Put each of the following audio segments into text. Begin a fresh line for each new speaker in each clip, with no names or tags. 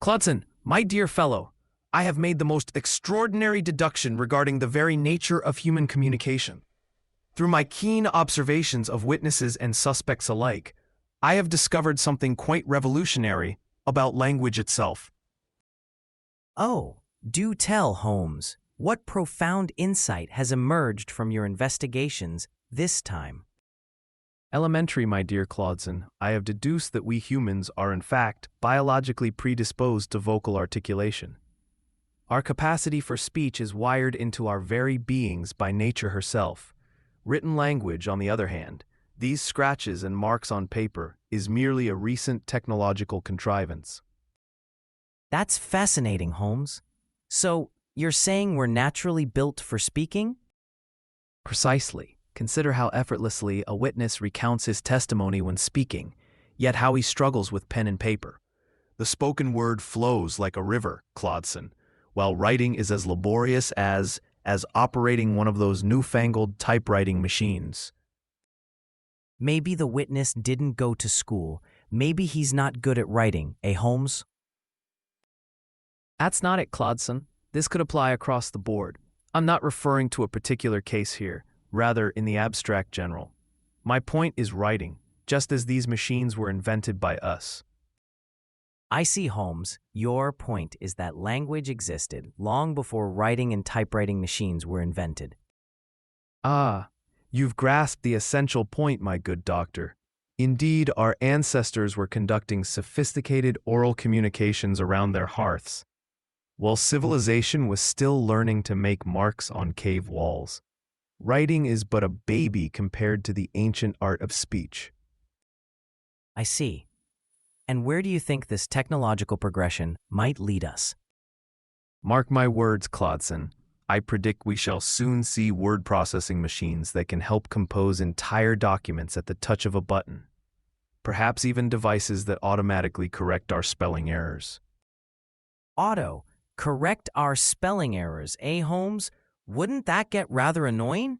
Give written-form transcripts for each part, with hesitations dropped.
Clodson, my dear fellow, I have made the most extraordinary deduction regarding the very nature of human communication. Through my keen observations of witnesses and suspects alike, I have discovered something quite revolutionary about language itself.
Oh, do tell, Holmes. What profound insight has emerged from your investigations this time?
Elementary, my dear Clodson, I have deduced that we humans are in fact biologically predisposed to vocal articulation. Our capacity for speech is wired into our very beings by nature herself. Written language, on the other hand, these scratches and marks on paper, is merely a recent technological contrivance.
That's fascinating, Holmes. So, you're saying we're naturally built for speaking?
Precisely. Consider how effortlessly a witness recounts his testimony when speaking, yet how he struggles with pen and paper. The spoken word flows like a river, Clodson, while writing is as laborious as operating one of those newfangled typewriting machines.
Maybe the witness didn't go to school. Maybe he's not good at writing, Holmes?
That's not it, Clodson. This could apply across the board. I'm not referring to a particular case here, rather in the abstract general. My point is writing, just as these machines were invented by us.
I see, Holmes. Your point is that language existed long before writing and typewriting machines were invented.
Ah, you've grasped the essential point, my good doctor. Indeed, our ancestors were conducting sophisticated oral communications around their hearths, while civilization was still learning to make marks on cave walls. Writing is but a baby compared to the ancient art of speech.
I see. And where do you think this technological progression might lead us?
Mark my words, Clodson. I predict we shall soon see word processing machines that can help compose entire documents at the touch of a button. Perhaps even devices that automatically correct our spelling errors.
Correct our spelling errors, Holmes? Wouldn't that get rather annoying?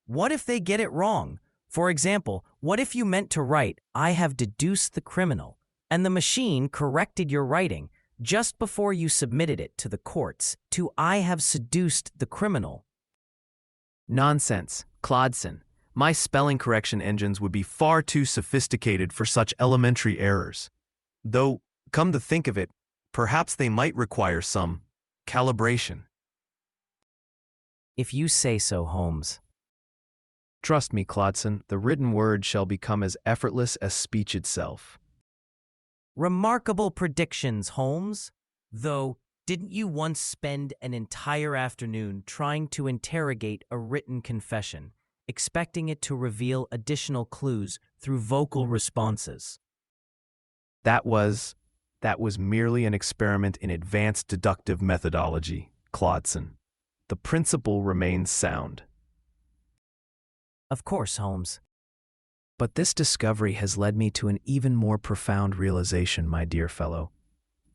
What if they get it wrong? For example, what if you meant to write, "I have deduced the criminal," and the machine corrected your writing just before you submitted it to the courts to "I have seduced the criminal"?
Nonsense, Clodson. My spelling correction engines would be far too sophisticated for such elementary errors. Though, come to think of it, perhaps they might require some calibration.
If you say so, Holmes.
Trust me, Clodson, the written word shall become as effortless as speech itself.
Remarkable predictions, Holmes. Though, didn't you once spend an entire afternoon trying to interrogate a written confession, expecting it to reveal additional clues through vocal responses?
That was merely an experiment in advanced deductive methodology, Clodson. The principle remains sound.
Of course, Holmes.
But this discovery has led me to an even more profound realization, my dear fellow.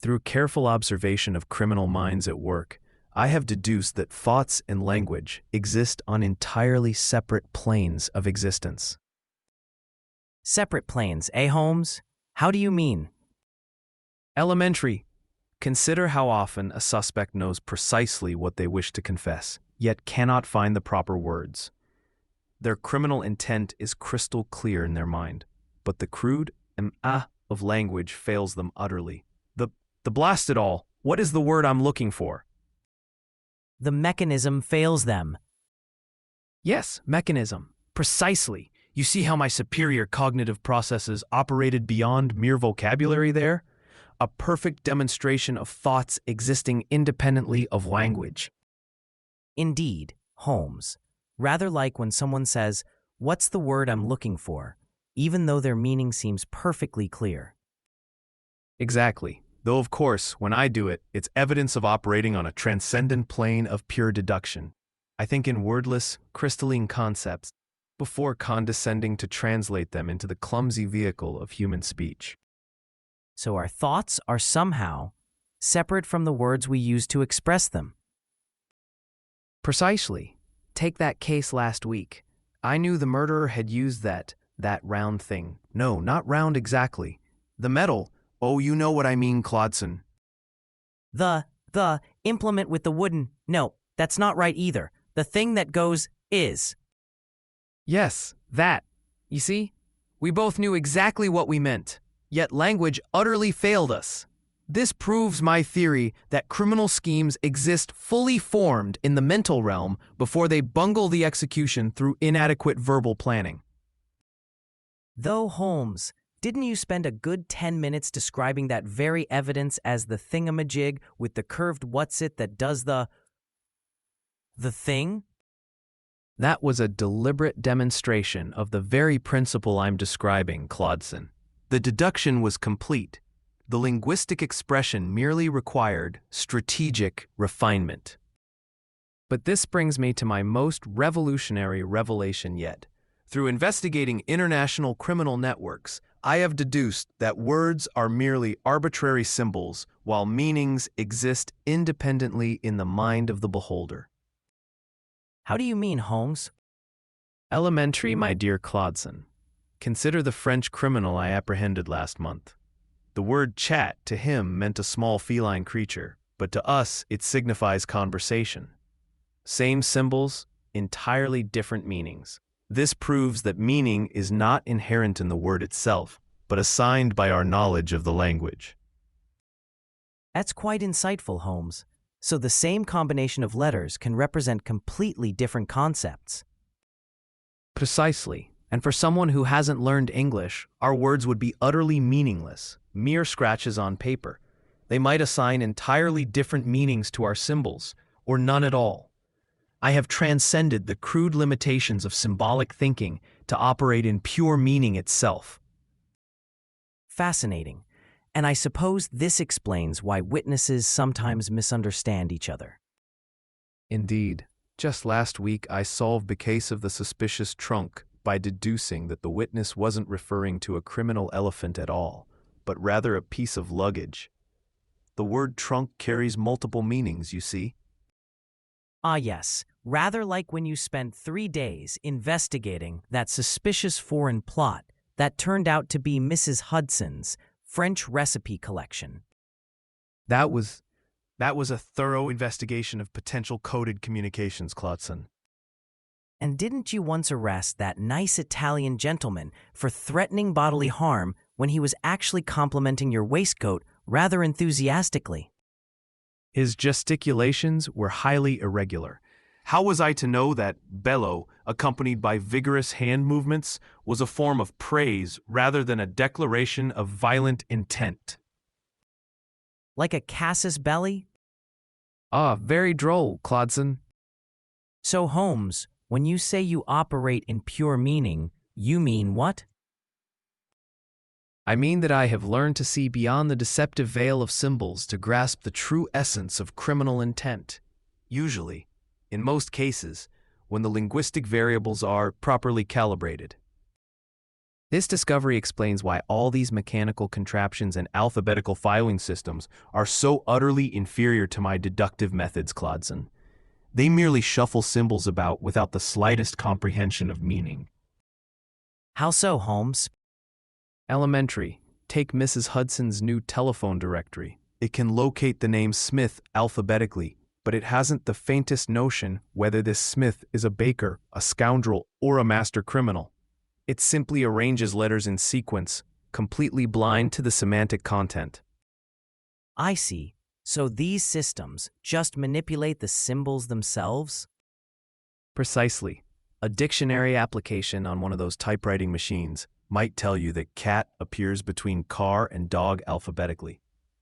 Through careful observation of criminal minds at work, I have deduced that thoughts and language exist on entirely separate planes of existence.
Separate planes, Holmes? How do you mean?
Elementary. Consider how often a suspect knows precisely what they wish to confess, yet cannot find the proper words. Their criminal intent is crystal clear in their mind, but the crude of language fails them utterly. The blast it all, what is the word I'm looking for?
The mechanism fails them.
Yes, mechanism. Precisely. You see how my superior cognitive processes operated beyond mere vocabulary there? A perfect demonstration of thoughts existing independently of language.
Indeed, Holmes. Rather like when someone says, "What's the word I'm looking for?" even though their meaning seems perfectly clear.
Exactly. Though, of course, when I do it, it's evidence of operating on a transcendent plane of pure deduction. I think in wordless, crystalline concepts, before condescending to translate them into the clumsy vehicle of human speech.
So our thoughts are somehow separate from the words we use to express them.
Precisely. Take that case last week. I knew the murderer had used that round thing. No, not round exactly. The metal. Oh, you know what I mean, Clodson.
The implement with the wooden, no, that's not right either. The thing that goes is.
Yes, that. You see? We both knew exactly what we meant, yet language utterly failed us. This proves my theory that criminal schemes exist fully formed in the mental realm before they bungle the execution through inadequate verbal planning.
Though, Holmes, didn't you spend a good 10 minutes describing that very evidence as the thingamajig with the curved what's-it that does the thing?
That was a deliberate demonstration of the very principle I'm describing, Clodson. The deduction was complete. The linguistic expression merely required strategic refinement. But this brings me to my most revolutionary revelation yet. Through investigating international criminal networks, I have deduced that words are merely arbitrary symbols, while meanings exist independently in the mind of the beholder.
How do you mean, Holmes?
Elementary, my dear Clodson. Consider the French criminal I apprehended last month. The word chat to him meant a small feline creature, but to us it signifies conversation. Same symbols, entirely different meanings. This proves that meaning is not inherent in the word itself, but assigned by our knowledge of the language.
That's quite insightful, Holmes. So the same combination of letters can represent completely different concepts.
Precisely. And for someone who hasn't learned English, our words would be utterly meaningless, mere scratches on paper. They might assign entirely different meanings to our symbols, or none at all. I have transcended the crude limitations of symbolic thinking to operate in pure meaning itself.
Fascinating. And I suppose this explains why witnesses sometimes misunderstand each other.
Indeed. Just last week I solved the case of the suspicious trunk by deducing that the witness wasn't referring to a criminal elephant at all, but rather a piece of luggage. The word trunk carries multiple meanings, you see.
Ah, yes. Rather like when you spent 3 days investigating that suspicious foreign plot that turned out to be Mrs. Hudson's French recipe collection.
That was a thorough investigation of potential coded communications, Clodson.
And didn't you once arrest that nice Italian gentleman for threatening bodily harm when he was actually complimenting your waistcoat rather enthusiastically?
His gesticulations were highly irregular. How was I to know that bellow, accompanied by vigorous hand movements, was a form of praise rather than a declaration of violent intent?
Like a casus belli?
Ah, very droll, Clodson.
So, Holmes, when you say you operate in pure meaning, you mean what?
I mean that I have learned to see beyond the deceptive veil of symbols to grasp the true essence of criminal intent. Usually, in most cases, when the linguistic variables are properly calibrated. This discovery explains why all these mechanical contraptions and alphabetical filing systems are so utterly inferior to my deductive methods, Clodson. They merely shuffle symbols about without the slightest comprehension of meaning.
How so, Holmes?
Elementary. Take Mrs. Hudson's new telephone directory. It can locate the name Smith alphabetically, but it hasn't the faintest notion whether this Smith is a baker, a scoundrel, or a master criminal. It simply arranges letters in sequence, completely blind to the semantic content.
I see. So these systems just manipulate the symbols themselves?
Precisely. A dictionary application on one of those typewriting machines might tell you that cat appears between car and dog alphabetically,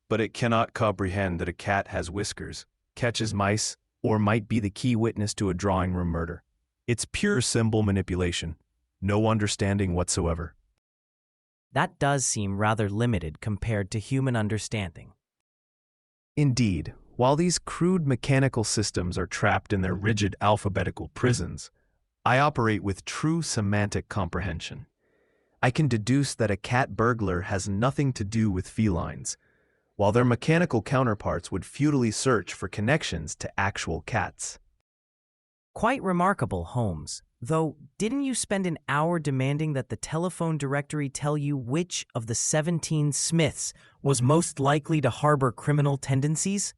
but it cannot comprehend that a cat has whiskers, catches mice, or might be the key witness to a drawing room murder. It's pure symbol manipulation. No understanding whatsoever.
That does seem rather limited compared to human understanding.
Indeed, while these crude mechanical systems are trapped in their rigid alphabetical prisons, I operate with true semantic comprehension. I can deduce that a cat burglar has nothing to do with felines, while their mechanical counterparts would futilely search for connections to actual cats.
Quite remarkable, Holmes. Though, didn't you spend an hour demanding that the telephone directory tell you which of the 17 Smiths was most likely to harbor criminal tendencies?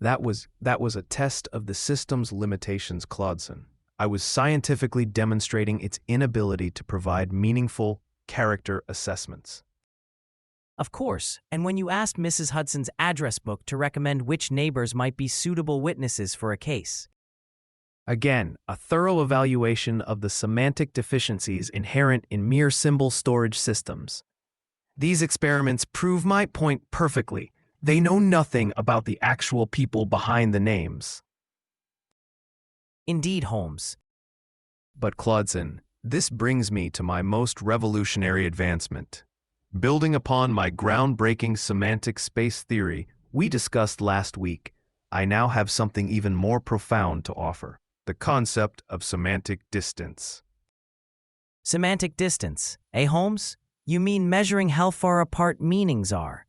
That was a test of the system's limitations, Clodson. I was scientifically demonstrating its inability to provide meaningful character assessments.
Of course, and when you asked Mrs. Hudson's address book to recommend which neighbors might be suitable witnesses for a case.
Again, a thorough evaluation of the semantic deficiencies inherent in mere symbol storage systems. These experiments prove my point perfectly. They know nothing about the actual people behind the names.
Indeed, Holmes.
But Clodson, this brings me to my most revolutionary advancement. Building upon my groundbreaking semantic space theory we discussed last week, I now have something even more profound to offer: the concept of semantic distance.
Semantic distance, eh, Holmes? You mean measuring how far apart meanings are?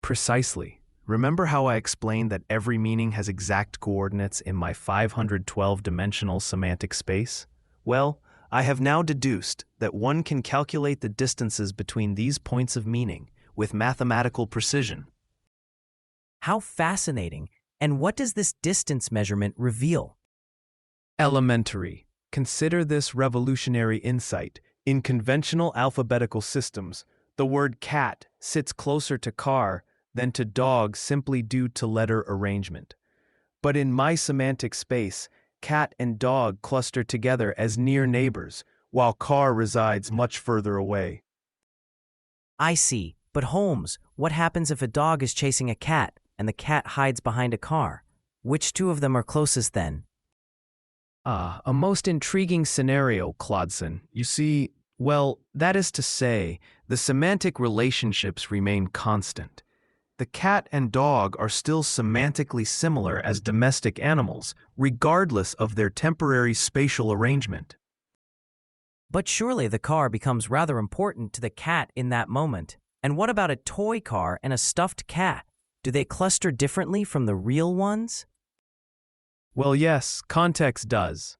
Precisely. Remember how I explained that every meaning has exact coordinates in my 512-dimensional semantic space? Well, I have now deduced that one can calculate the distances between these points of meaning with mathematical precision.
How fascinating! And what does this distance measurement reveal?
Elementary. Consider this revolutionary insight. In conventional alphabetical systems, the word cat sits closer to car than to dog simply due to letter arrangement. But in my semantic space, cat and dog cluster together as near neighbors, while car resides much further away.
I see, but Holmes, what happens if a dog is chasing a cat and the cat hides behind a car? Which two of them are closest then?
A most intriguing scenario, Clodson. You see, well, that is to say, the semantic relationships remain constant. The cat and dog are still semantically similar as domestic animals, regardless of their temporary spatial arrangement.
But surely the car becomes rather important to the cat in that moment. And what about a toy car and a stuffed cat? Do they cluster differently from the real ones?
Well, yes, context does.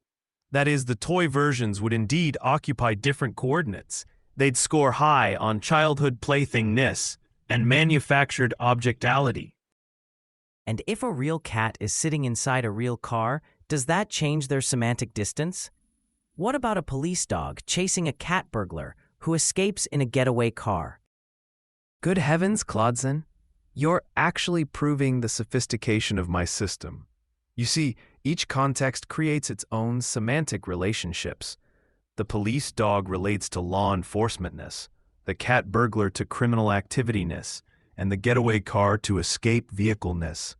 That is, the toy versions would indeed occupy different coordinates. They'd score high on childhood playthingness and manufactured objectality.
And if a real cat is sitting inside a real car, does that change their semantic distance? What about a police dog chasing a cat burglar who escapes in a getaway car?
Good heavens, Clodson, you're actually proving the sophistication of my system. You see, each context creates its own semantic relationships. The police dog relates to law enforcementness, the cat burglar to criminal activityness, and the getaway car to escape vehicleness.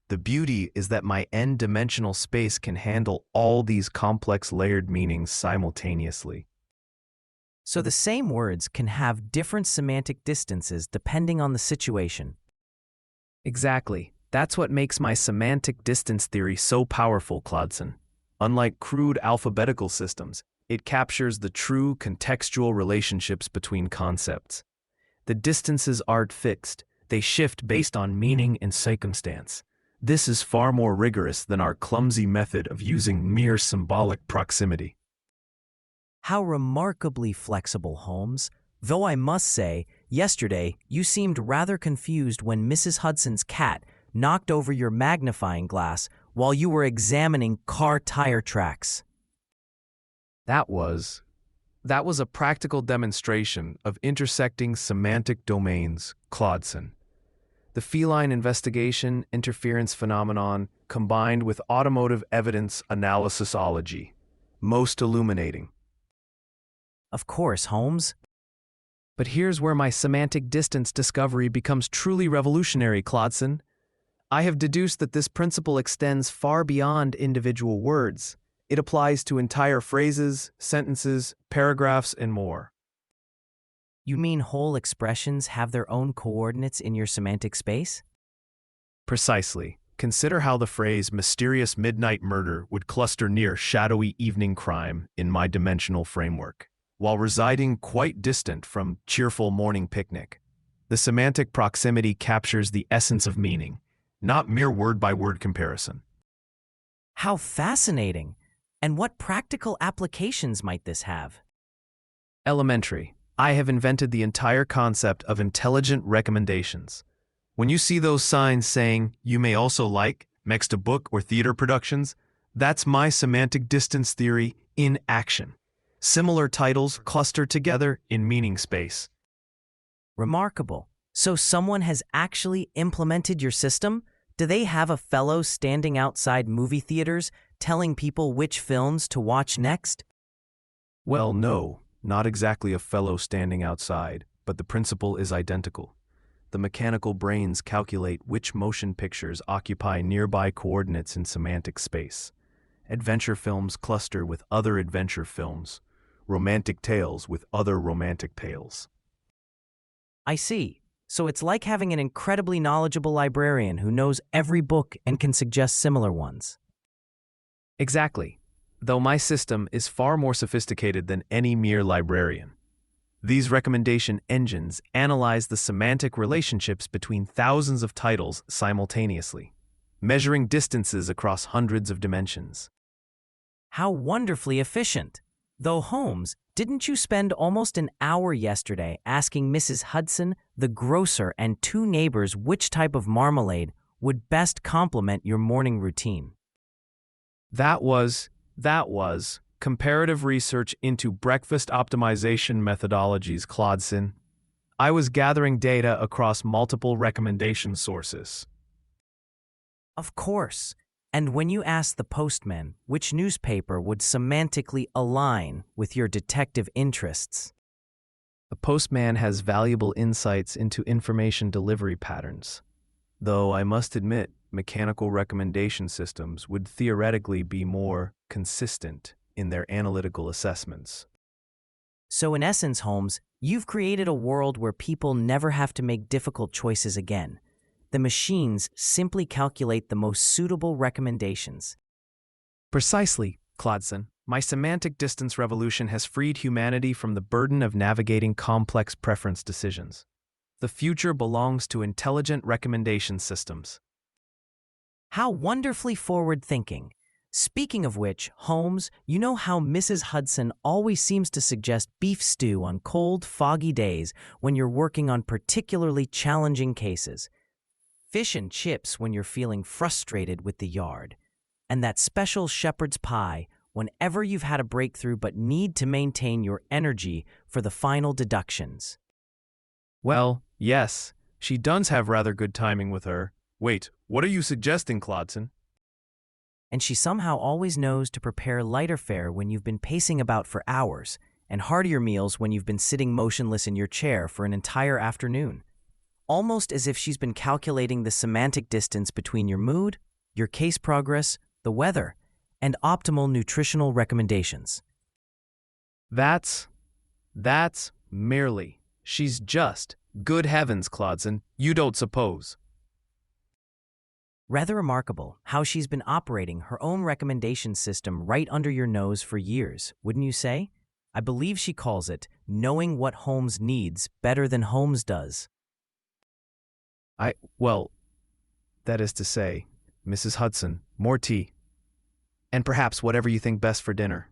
The beauty is that my n-dimensional space can handle all these complex layered meanings simultaneously.
So the same words can have different semantic distances depending on the situation.
Exactly. That's what makes my semantic distance theory so powerful, Clodson. Unlike crude alphabetical systems, it captures the true contextual relationships between concepts. The distances aren't fixed. They shift based on meaning and circumstance. This is far more rigorous than our clumsy method of using mere symbolic proximity.
How remarkably flexible, Holmes. Though I must say, yesterday you seemed rather confused when Mrs. Hudson's cat knocked over your magnifying glass while you were examining car tire tracks.
That was a practical demonstration of intersecting semantic domains, Clodson. The feline investigation interference phenomenon combined with automotive evidence analysisology. Most illuminating.
Of course, Holmes.
But here's where my semantic distance discovery becomes truly revolutionary, Clodson. I have deduced that this principle extends far beyond individual words. It applies to entire phrases, sentences, paragraphs, and more.
You mean whole expressions have their own coordinates in your semantic space?
Precisely. Consider how the phrase mysterious midnight murder would cluster near shadowy evening crime in my dimensional framework, while residing quite distant from cheerful morning picnic. The semantic proximity captures the essence of meaning, not mere word-by-word comparison.
How fascinating! And what practical applications might this have?
Elementary. I have invented the entire concept of intelligent recommendations. When you see those signs saying, "You may also like," next to book or theater productions, that's my semantic distance theory in action. Similar titles cluster together in meaning space.
Remarkable. So someone has actually implemented your system? Do they have a fellow standing outside movie theaters telling people which films to watch next?
Well, no, not exactly a fellow standing outside, but the principle is identical. The mechanical brains calculate which motion pictures occupy nearby coordinates in semantic space. Adventure films cluster with other adventure films, romantic tales with other romantic tales.
I see. So it's like having an incredibly knowledgeable librarian who knows every book and can suggest similar ones.
Exactly, though my system is far more sophisticated than any mere librarian. These recommendation engines analyze the semantic relationships between thousands of titles simultaneously, measuring distances across hundreds of dimensions.
How wonderfully efficient! Though Holmes, didn't you spend almost an hour yesterday asking Mrs. Hudson, the grocer, and two neighbors which type of marmalade would best complement your morning routine?
That was comparative research into breakfast optimization methodologies, Clodson. I was gathering data across multiple recommendation sources.
Of course. And when you asked the postman which newspaper would semantically align with your detective interests,
The postman has valuable insights into information delivery patterns. Though I must admit, mechanical recommendation systems would theoretically be more consistent in their analytical assessments.
so in essence, Holmes, you've created a world where people never have to make difficult choices again. The machines simply calculate the most suitable recommendations.
Precisely, Clodson. My semantic distance revolution has freed humanity from the burden of navigating complex preference decisions. The future belongs to intelligent recommendation systems.
How wonderfully forward-thinking. Speaking of which, Holmes, you know how Mrs. Hudson always seems to suggest beef stew on cold, foggy days when you're working on particularly challenging cases. Fish and chips when you're feeling frustrated with the yard. And that special shepherd's pie whenever you've had a breakthrough but need to maintain your energy for the final deductions.
Well, yes, she does have rather good timing with her. Wait, what are you suggesting, Clodson?
And she somehow always knows to prepare lighter fare when you've been pacing about for hours, and heartier meals when you've been sitting motionless in your chair for an entire afternoon. Almost as if she's been calculating the semantic distance between your mood, your case progress, the weather, and optimal nutritional recommendations.
That's merely. She's just. Good heavens, Clodson, you don't suppose.
Rather remarkable how she's been operating her own recommendation system right under your nose for years, wouldn't you say? I believe she calls it knowing what Holmes needs better than Holmes does.
Well, that is to say, Mrs. Hudson, more tea. And perhaps whatever you think best for dinner.